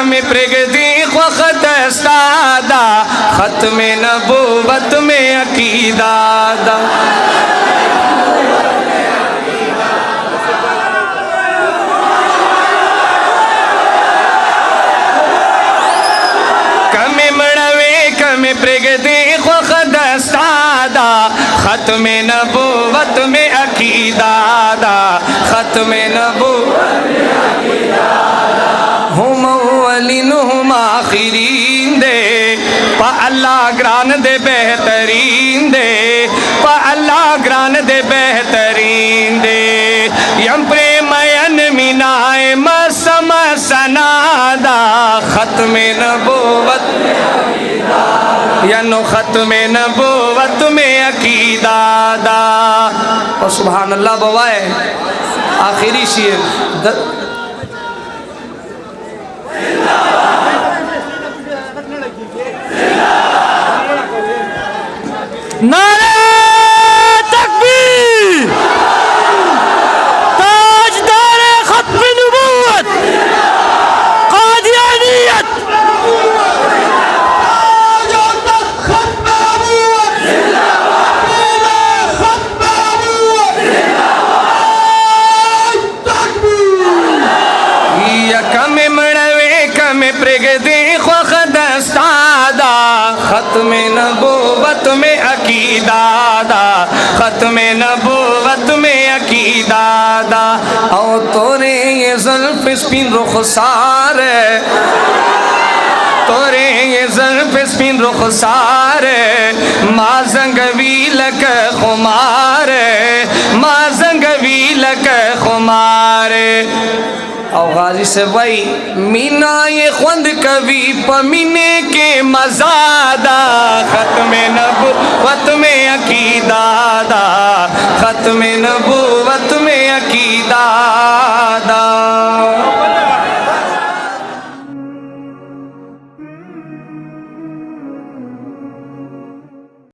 कमी प्रगति वक्त स्तादा खत्म नबूवत में अकीदा दा कमी मड़वे कमी प्रगति वक्त स्तादा खत्म नबूवत में अकीदा दा खत्म नबूवत में अकीदा हम अव्वलिन हम आखिरीन दे पा अल्लाह ग्रान दे बेहतरीन दे पा अल्लाह ग्रान दे बेहतरीन दे यम प्रेमयन मिनाए मसम सनादा खत्म नबूवत यानो खत्म नबूवत में अकीदा दा और सुभान अल्लाह बवाए आखिरी शेर नारे तकबीर ताजदार खत्म नबूवत कादियानियत कमे मड़वे कमे प्रगति खुदस्तादा खत्म नबूवत में अकीदा दा खत्म नबूवत में अकीदा दा ओ तोरे ये ज़ुल्फ़ स्पिन रुखसार तोरे ये ज़ुल्फ़ स्पिन रुखसार माँ ज़ंगवी लक खुमार माँ ज़ंगवी लक खुमार और गाजी से भाई मीना ये खुद कभी पमीने के मज़ादा खत्म नबूवत में अकीदा दा खत्म नबूवत में